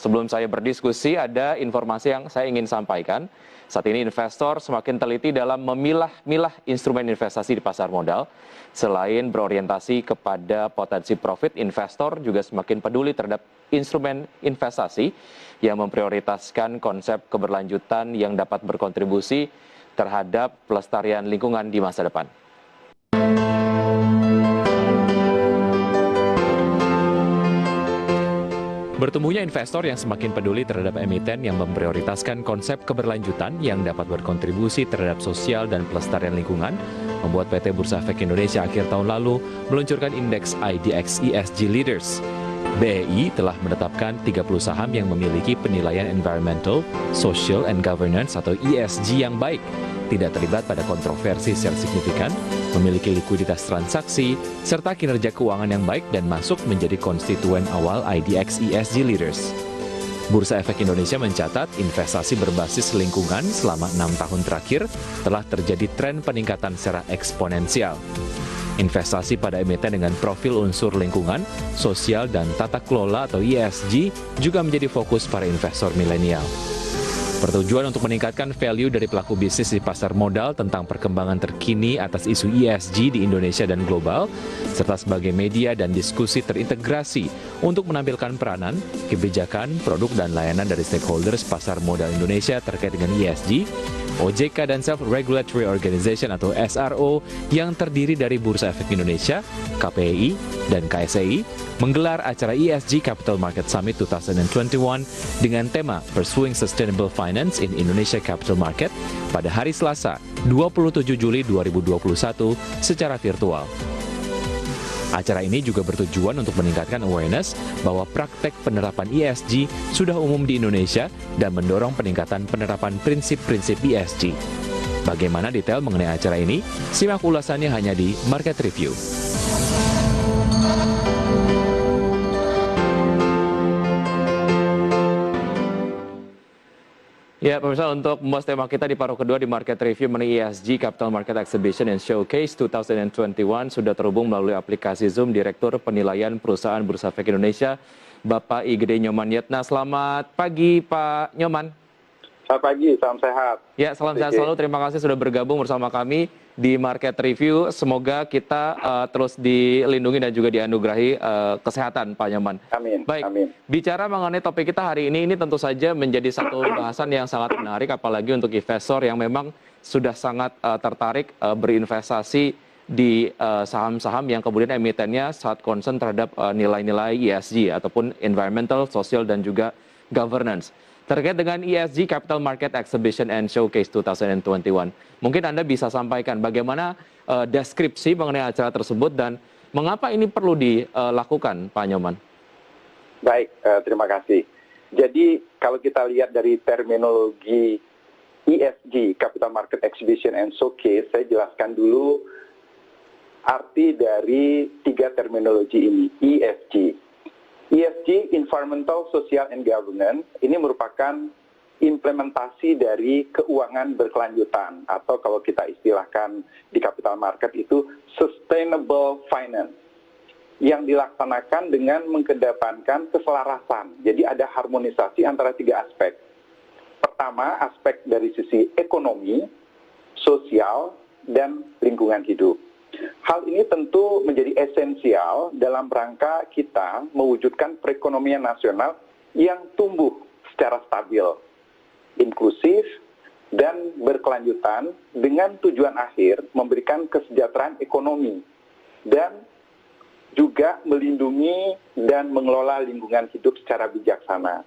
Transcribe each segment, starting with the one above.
Sebelum saya berdiskusi, ada informasi yang saya ingin sampaikan. Saat ini investor semakin teliti dalam memilah-milah instrumen investasi di pasar modal. Selain berorientasi kepada potensi profit, investor juga semakin peduli terhadap instrumen investasi yang memprioritaskan konsep keberlanjutan yang dapat berkontribusi terhadap pelestarian lingkungan di masa depan. Bertumbuhnya investor yang semakin peduli terhadap emiten yang memprioritaskan konsep keberlanjutan yang dapat berkontribusi terhadap sosial dan pelestarian lingkungan membuat PT Bursa Efek Indonesia akhir tahun lalu meluncurkan indeks IDX ESG Leaders. BEI telah menetapkan 30 saham yang memiliki penilaian environmental, social, and governance atau ESG yang baik, tidak terlibat pada kontroversi secara signifikan, memiliki likuiditas transaksi, serta kinerja keuangan yang baik dan masuk menjadi konstituen awal IDX ESG Leaders. Bursa Efek Indonesia mencatat investasi berbasis lingkungan selama 6 tahun terakhir telah terjadi tren peningkatan secara eksponensial. Investasi pada emiten dengan profil unsur lingkungan, sosial, dan tata kelola atau ESG juga menjadi fokus para investor milenial. Bertujuan untuk meningkatkan value dari pelaku bisnis di pasar modal tentang perkembangan terkini atas isu ESG di Indonesia dan global, serta sebagai media dan diskusi terintegrasi untuk menampilkan peranan, kebijakan, produk, dan layanan dari stakeholders pasar modal Indonesia terkait dengan ESG, OJK dan Self-Regulatory Organization atau SRO yang terdiri dari Bursa Efek Indonesia, KPI, dan KSEI menggelar acara ESG Capital Market Summit 2021 dengan tema Pursuing Sustainable Finance in Indonesia Capital Market pada hari Selasa, 27 Juli 2021 secara virtual. Acara ini juga bertujuan untuk meningkatkan awareness bahwa praktek penerapan ESG sudah umum di Indonesia dan mendorong peningkatan penerapan prinsip-prinsip ESG. Bagaimana detail mengenai acara ini? Simak ulasannya hanya di Market Review. Ya, pemirsa, untuk membahas tema kita di paruh kedua di Market Review mengenai ESG Capital Market Exhibition and Showcase 2021 sudah terhubung melalui aplikasi Zoom Direktur Penilaian Perusahaan Bursa Efek Indonesia, Bapak Igede Nyoman Yetna. Selamat pagi, Pak Nyoman. Selamat pagi, salam sehat. Ya, salam sehat selalu. Terima kasih sudah bergabung bersama kami di Market Review. Semoga kita terus dilindungi dan juga dianugerahi kesehatan, Pak Nyoman. Amin. Baik, amin. Bicara mengenai topik kita hari ini tentu saja menjadi satu bahasan yang sangat menarik, apalagi untuk investor yang memang sudah sangat tertarik berinvestasi di saham-saham yang kemudian emitennya sangat concern terhadap nilai-nilai ESG ataupun environmental, social, dan juga governance. Terkait dengan ESG Capital Market Exhibition and Showcase 2021, mungkin Anda bisa sampaikan bagaimana deskripsi mengenai acara tersebut dan mengapa ini perlu dilakukan, Pak Nyoman? Baik, terima kasih. Jadi kalau kita lihat dari terminologi ESG Capital Market Exhibition and Showcase, saya jelaskan dulu arti dari 3 terminologi ini, ESG. ESG, Environmental, Social, and Governance, ini merupakan implementasi dari keuangan berkelanjutan, atau kalau kita istilahkan di capital market itu Sustainable Finance, yang dilaksanakan dengan mengedepankan keselarasan. Jadi ada harmonisasi antara 3 aspek. Pertama, aspek dari sisi ekonomi, sosial, dan lingkungan hidup. Hal ini tentu menjadi esensial dalam rangka kita mewujudkan perekonomian nasional yang tumbuh secara stabil, inklusif, dan berkelanjutan dengan tujuan akhir memberikan kesejahteraan ekonomi dan juga melindungi dan mengelola lingkungan hidup secara bijaksana.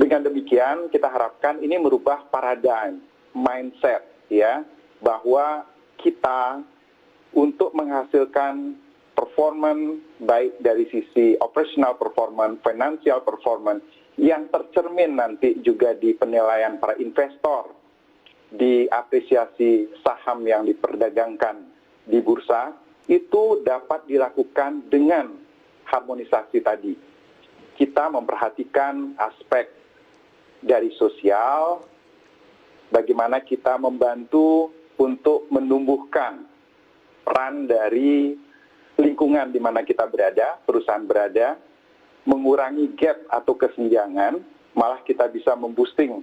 Dengan demikian, kita harapkan ini merubah paradigma, mindset, ya, bahwa kita untuk menghasilkan performance baik dari sisi operational performance, financial performance yang tercermin nanti juga di penilaian para investor, di apresiasi saham yang diperdagangkan di bursa, itu dapat dilakukan dengan harmonisasi tadi. Kita memperhatikan aspek dari sosial, bagaimana kita membantu untuk menumbuhkan peran dari lingkungan di mana kita berada, perusahaan berada, mengurangi gap atau kesenjangan, malah kita bisa memboosting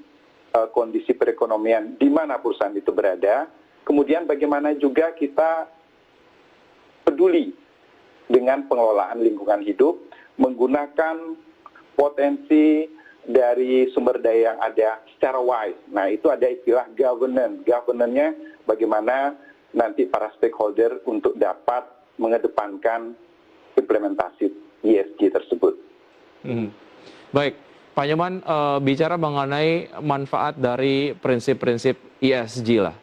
kondisi perekonomian di mana perusahaan itu berada. Kemudian bagaimana juga kita peduli dengan pengelolaan lingkungan hidup, menggunakan potensi dari sumber daya yang ada secara wise. Nah, itu ada istilah governance. Governance-nya bagaimana nanti para stakeholder untuk dapat mengedepankan implementasi ESG tersebut. Baik, Pak Nyoman, bicara mengenai manfaat dari prinsip-prinsip ESG lah.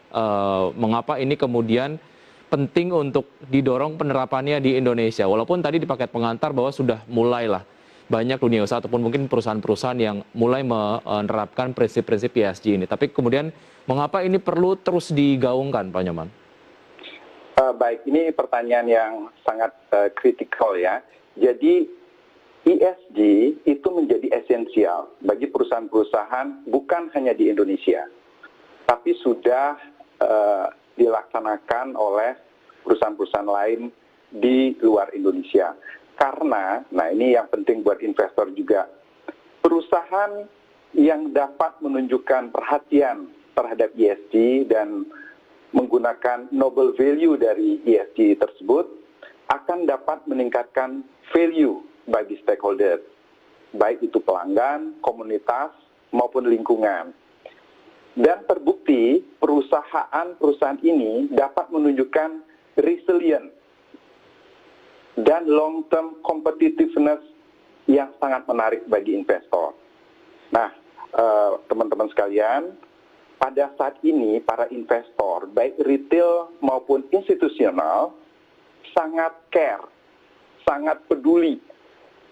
Mengapa ini kemudian penting untuk didorong penerapannya di Indonesia? Walaupun tadi di paket pengantar bahwa sudah mulailah banyak dunia usaha ataupun mungkin perusahaan-perusahaan yang mulai menerapkan prinsip-prinsip ESG ini. Tapi kemudian mengapa ini perlu terus digaungkan, Pak Nyoman? Baik, ini pertanyaan yang sangat kritikal ya. Jadi ESG itu menjadi esensial bagi perusahaan-perusahaan bukan hanya di Indonesia, tapi sudah dilaksanakan oleh perusahaan-perusahaan lain di luar Indonesia. Karena, nah ini yang penting buat investor juga, perusahaan yang dapat menunjukkan perhatian terhadap ESG dan menggunakan noble value dari ESG tersebut akan dapat meningkatkan value bagi stakeholder, baik itu pelanggan, komunitas, maupun lingkungan. Dan terbukti perusahaan-perusahaan ini dapat menunjukkan resilient dan long-term competitiveness yang sangat menarik bagi investor. Nah, teman-teman sekalian, pada saat ini para investor, baik retail maupun institusional, sangat care, sangat peduli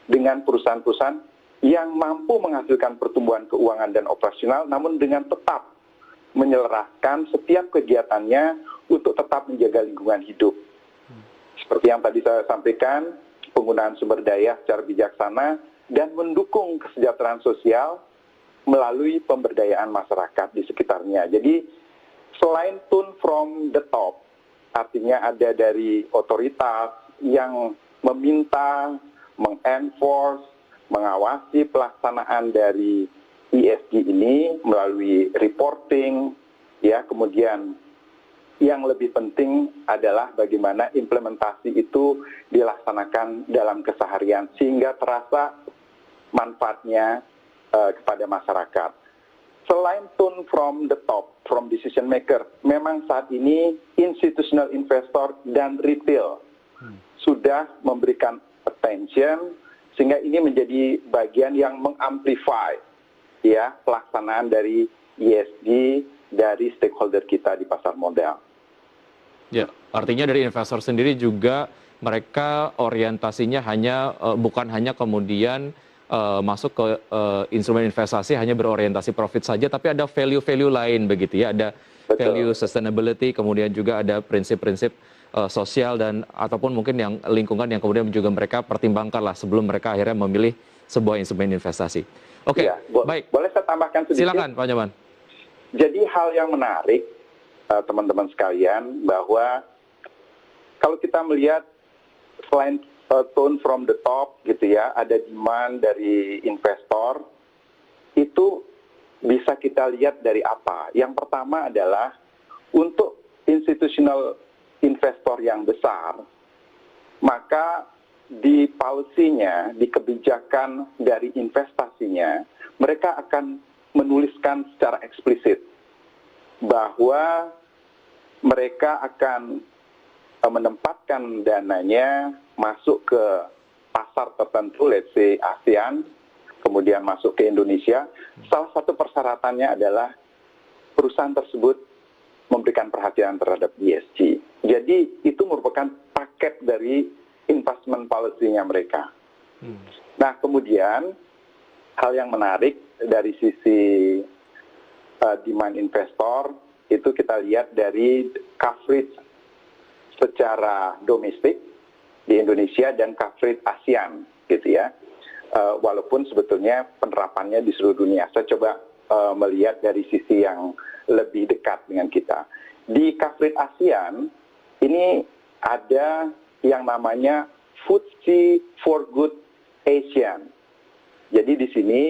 dengan perusahaan-perusahaan yang mampu menghasilkan pertumbuhan keuangan dan operasional, namun dengan tetap menyelaraskan setiap kegiatannya untuk tetap menjaga lingkungan hidup. Seperti yang tadi saya sampaikan, penggunaan sumber daya secara bijaksana dan mendukung kesejahteraan sosial melalui pemberdayaan masyarakat di sekitarnya. Jadi selain tune from the top, artinya ada dari otoritas yang meminta, mengenforce, mengawasi pelaksanaan dari ESG ini melalui reporting, ya, kemudian yang lebih penting adalah bagaimana implementasi itu dilaksanakan dalam keseharian sehingga terasa manfaatnya kepada masyarakat. Selain tone from the top, from decision maker, memang saat ini institutional investor dan retail sudah memberikan attention sehingga ini menjadi bagian yang mengamplify ya pelaksanaan dari ESG dari stakeholder kita di pasar modal. Ya, artinya dari investor sendiri juga mereka orientasinya hanya bukan hanya kemudian masuk ke instrumen investasi hanya berorientasi profit saja, tapi ada value-value lain begitu ya, ada value sustainability, kemudian juga ada prinsip-prinsip sosial dan ataupun mungkin yang lingkungan yang kemudian juga mereka pertimbangkan lah sebelum mereka akhirnya memilih sebuah instrumen investasi. Oke, ya, baik. Boleh saya tambahkan sedikit? Silakan, Pak Nyoman. Jadi hal yang menarik, teman-teman sekalian, bahwa kalau kita melihat selain tone from the top gitu ya, ada demand dari investor, itu bisa kita lihat dari apa? Yang pertama adalah untuk institutional investor yang besar, maka di policy-nya, di kebijakan dari investasinya, mereka akan menuliskan secara eksplisit bahwa mereka akan menempatkan dananya masuk ke pasar tertentu, let's say ASEAN, kemudian masuk ke Indonesia. Salah satu persyaratannya adalah perusahaan tersebut memberikan perhatian terhadap ESG. Jadi itu merupakan paket dari investment policy-nya mereka. Nah, kemudian hal yang menarik dari sisi demand investor itu kita lihat dari coverage secara domestik di Indonesia dan coverage ASEAN gitu ya. Walaupun sebetulnya penerapannya di seluruh dunia. Saya coba melihat dari sisi yang lebih dekat dengan kita. Di coverage ASEAN ini ada yang namanya FTSE for Good Asian. Jadi di sini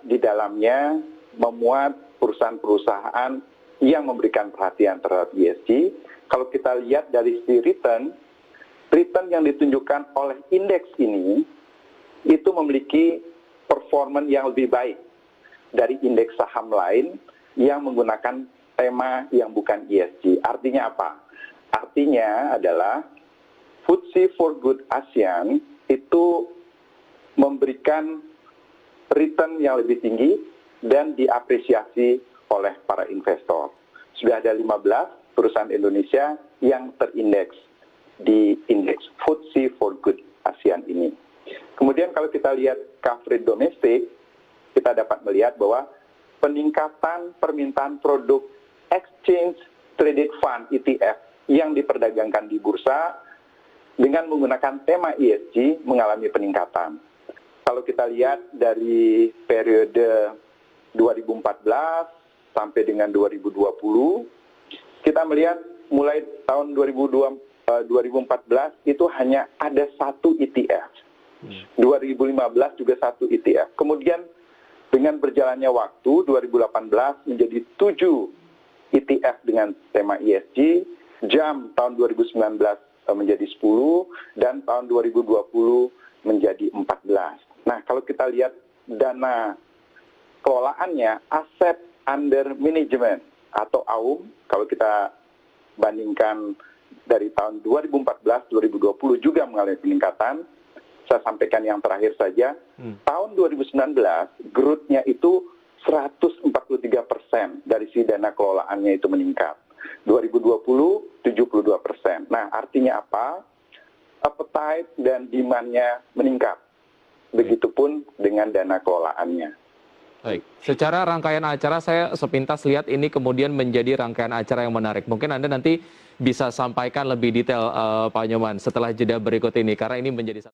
di dalamnya memuat perusahaan-perusahaan yang memberikan perhatian terhadap ESG. Kalau kita lihat dari sisi return yang ditunjukkan oleh indeks ini itu memiliki performa yang lebih baik dari indeks saham lain yang menggunakan tema yang bukan ESG. Artinya apa? Artinya adalah FTSE4Good ASEAN itu memberikan return yang lebih tinggi dan diapresiasi oleh para investor. Sudah ada 15 perusahaan Indonesia yang terindeks di indeks FTSE4Good ASEAN ini. Kemudian kalau kita lihat coverage domestik, kita dapat melihat bahwa peningkatan permintaan produk exchange traded fund ETF yang diperdagangkan di bursa dengan menggunakan tema ESG mengalami peningkatan. Kalau kita lihat dari periode 2014 sampai dengan 2020, kita melihat mulai tahun 2014 itu hanya ada satu ETF. 2015 juga satu ETF. Kemudian dengan berjalannya waktu, 2018 menjadi 7 ETF dengan tema ESG, JAM tahun 2019 menjadi 10, dan tahun 2020 menjadi 14. Nah, kalau kita lihat dana kelolaannya, aset under management atau AUM, kalau kita bandingkan dari tahun 2014-2020 juga mengalami peningkatan. Saya sampaikan yang terakhir saja, tahun 2019 growth-nya itu 143% dari si dana kelolaannya itu meningkat. 2020, 72%. Nah, artinya apa? Appetite dan demand-nya meningkat. Begitupun dengan dana kelolaannya. Baik, secara rangkaian acara saya sepintas lihat ini kemudian menjadi rangkaian acara yang menarik. Mungkin Anda nanti bisa sampaikan lebih detail, Pak Nyoman, setelah jeda berikut ini, karena ini menjadi